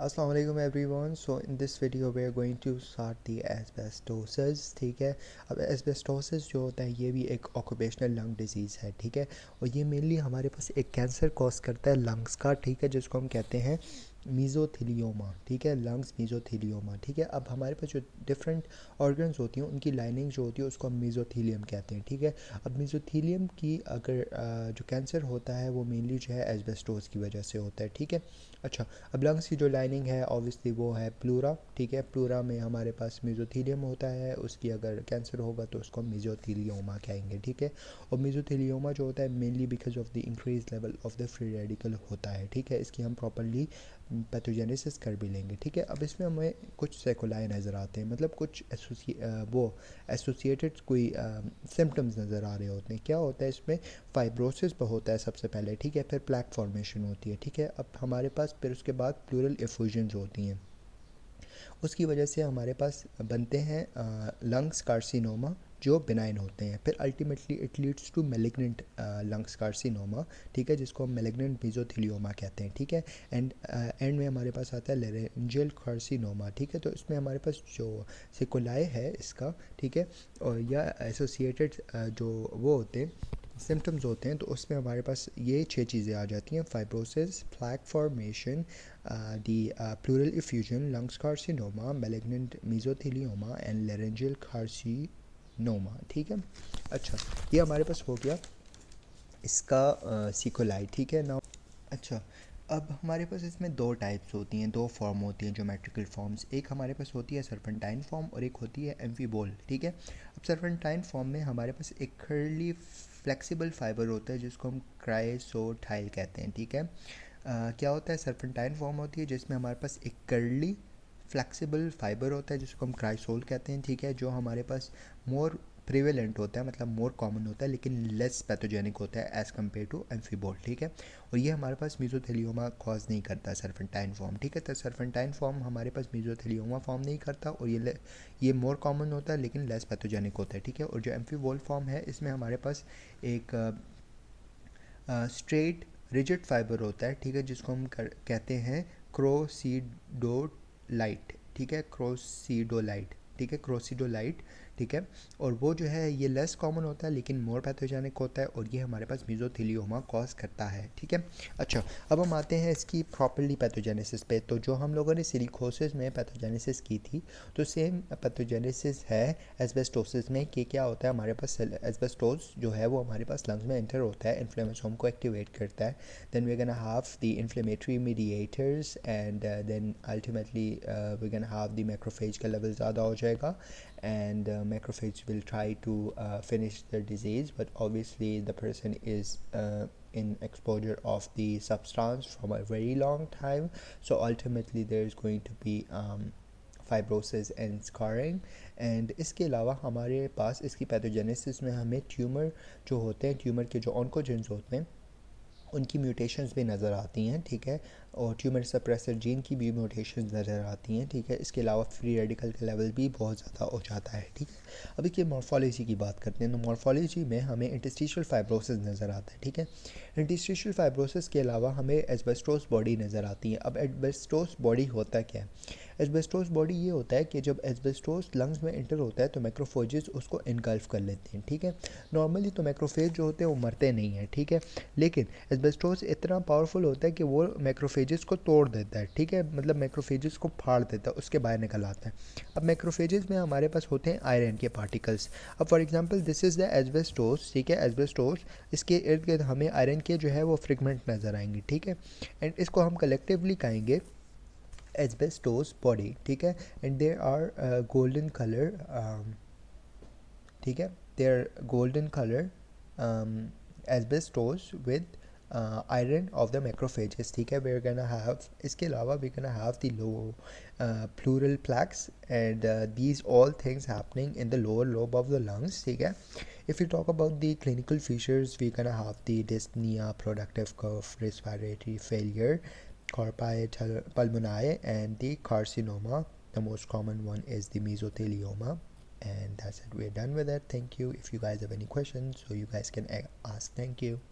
Assalamu alaikum everyone. So in this video we are going to start the asbestosis. ठीक है, अब asbestosis जो होता है ये भी एक occupational lung disease है. ठीक है, और ये मेनली हमारे पास एक कैंसर कॉज करता है लंग्स का. ठीक है, जिसको हम कहते हैं मीज़ोथीलियोमा. ठीक है, लंग्स मीज़ोथीलियोमा. ठीक है, अब हमारे पास जो डिफरेंट ऑर्गन्स होती हैं उनकी लाइनिंग जो होती है उसको हम मीज़ोथीलियम कहते हैं. ठीक है, अब मीज़ोथीलियम की अगर जो कैंसर होता है वो मेनली जो है एस्बेस्टोस की वजह से होता है. ठीक है, अच्छा, अब लंग्स की जो लाइनिंग है ऑब्वियसली वो है प्लूरा. ठीक है, प्लूरा में हमारे पास मीज़ोथीलियम होता है, उसकी अगर कैंसर होगा तो उसको मीज़ोथीलियोमा कहेंगे. ठीक है, और मीज़ोथीलियोमा जो होता है mainly because of the increase level of the free radical होता है. ठीक है, इसकी हम प्रॉपरली पैथोजेनेसिस कर भी लेंगे. ठीक है, अब इसमें हमें कुछ सेकोलाई नज़र आते हैं, मतलब कुछ एसोसिएटेड कोई सिम्टम्स नज़र आ रहे होते हैं. क्या होता है इसमें? फाइब्रोसिस होता है सबसे पहले. ठीक है, फिर प्लैक फॉर्मेशन होती है. ठीक है, अब हमारे पास फिर उसके बाद प्लूरल एफूजन्स होती हैं, उसकी वजह से हमारे पास बनते हैं लंग्स कार्सिनोमा जो बिनाइन होते हैं. फिर ultimately it leads to malignant lungs carcinoma. ठीक है, जिसको हम मेलिग्नेंट मीज़ोथीलियोमा कहते हैं. ठीक है, एंड में हमारे पास आता है लेरेंजियल कार्सिनोमा. ठीक है, तो इसमें हमारे पास जो सिकोलाई है इसका, ठीक है, और या एसोसिएटेड जो वो होते हैं सिम्टम्स होते हैं, तो उसमें हमारे पास ये 6 चीज़ें आ जाती हैं: fibrosis, plaque formation, pleural effusion, lungs carcinoma, malignant mesothelioma and laryngeal carcinoma. ठीक है, अच्छा, ये हमारे पास हो गया इसका सिकोलाई. ठीक है ना. अच्छा, अब हमारे पास इसमें दो टाइप्स होती हैं, दो फॉर्म होती हैं ज्योमेट्रिकल फॉर्म्स. एक हमारे पास होती है सर्पेंटाइन फॉर्म और एक होती है एम्फीबोल. ठीक है, अब सर्पेंटाइन फॉर्म में हमारे पास एक कर्ली फ्लेक्सिबल फाइबर होता है जिसको हम क्राइसोटाइल कहते हैं. ठीक है, क्या होता है? सर्पेंटाइन फॉर्म होती है जिसमें हमारे पास एक कर्ली फ्लेक्सिबल फाइबर होता है जिसको हम क्राइसोल कहते हैं. ठीक है, जो हमारे पास मोर प्रिवेलेंट होता है, मतलब मोर कॉमन होता है, लेकिन लेस पैथोजेनिक होता है एज़ कम्पेयर टू एम्फीबोल. ठीक है, और ये हमारे पास मीज़ोथेलियोमा कॉज नहीं करता सर्पेंटाइन फॉर्म. ठीक है, तो सर्पेंटाइन फॉर्म हमारे पास मीज़ोथेलियोमा फॉर्म नहीं करता और ये मोर कॉमन होता है लेकिन लेस पैथोजेनिक होता है. ठीक है, और जो एम्फीबोल फॉर्म है इसमें हमारे पास एक स्ट्रेट रिजिड फाइबर होता है. ठीक है, जिसको हम कहते हैं क्रोसीडोलाइट. ठीक है, क्रोसीडोलाइट. ठीक है, क्रोसीडोलाइट. ठीक है, और वो जो है ये लेस कॉमन होता है लेकिन मोर पैथोजेनिक होता है और ये हमारे पास मीज़ोथेलियोमा कॉज करता है. ठीक है, अच्छा, अब हम आते हैं इसकी प्रॉपरली पैथोजेनेसिस पे. तो जो हम लोगों ने सिलिकोसिस में पैथोजेनेसिस की थी तो सेम पैथोजेनेसिस है एस्बेस्टोसिस में. कि क्या होता है? हमारे पास एस्बेस्टोस जो है वो हमारे पास लंग्स में एंटर होता है, इन्फ्लेमेसोम को एक्टिवेट करता है, then we gonna have the inflammatory mediators and then ultimately we gonna have the macrophage का लेवल ज़्यादा हो जाएगा and macrophage will try to finish the disease, but obviously the person is in exposure of the substance from a very long time, so ultimately there is going to be fibrosis and scarring. And इसके अलावा हमारे पास इसकी pathogenesis में हमें tumour जो होते हैं, tumour के जो ऑन्कोजेंस होते हैं उनकी म्यूटेशंस भी नज़र आती हैं. ठीक है, और ट्यूमर सप्रेसर जीन की भी म्यूटेशंस नज़र आती हैं. ठीक है, इसके अलावा फ्री रेडिकल का लेवल भी बहुत ज़्यादा हो जाता है. ठीक है, अब इसकी मॉर्फोलॉजी की बात करते हैं. तो मॉर्फोलॉजी में हमें इंटरस्टिशियल फाइब्रोसिस नज़र आता है. ठीक है, इंटरस्टिशियल फाइब्रोसिस के अलावा हमें एस्बेस्टोस बॉडी नज़र आती है. अब एस्बेस्टोस बॉडी होता क्या है? एस्बेस्टोस बॉडी ये होता है कि जब एस्बेस्टोस लंग्स में एंटर होता है तो मैक्रोफेजेस उसको इनगल्फ कर लेते हैं. ठीक है, नॉर्मली तो मैक्रोफेज जो होते हैं वो मरते नहीं हैं. ठीक है, लेकिन एस्बेस्टोस इतना पावरफुल होता है कि वो मैक्रोफेजेस को तोड़ देता है. ठीक है, मतलब मैक्रोफेजेस को फाड़ देता है, उसके बाहर निकल आता है. अब मैक्रोफेजेस में हमारे पास होते हैं आयरन के पार्टिकल्स. अब for example this is the asbestos. ठीक है, एस्बेस्टोस, इसके इर्द गिर्द हमें आयरन के जो है वो फ्रेगमेंट नज़र आएंगे. ठीक है, एंड इसको हम कलेक्टिवली कहेंगे asbestos body. ठीक है, and they are golden color. ठीक है, they are golden color asbestos with iron of the macrophages. ठीक है, we're gonna have इसके अलावा we're gonna have the low pleural plaques and these all things happening in the lower lobe of the lungs. ठीक है, if we talk about the clinical features, we're gonna have the dyspnea, productive cough, respiratory failure, corpi pulmonale, and the carcinoma. The most common one is the mesothelioma. And that's it, we're done with it. Thank you. If you guys have any questions, so you guys can ask. Thank you.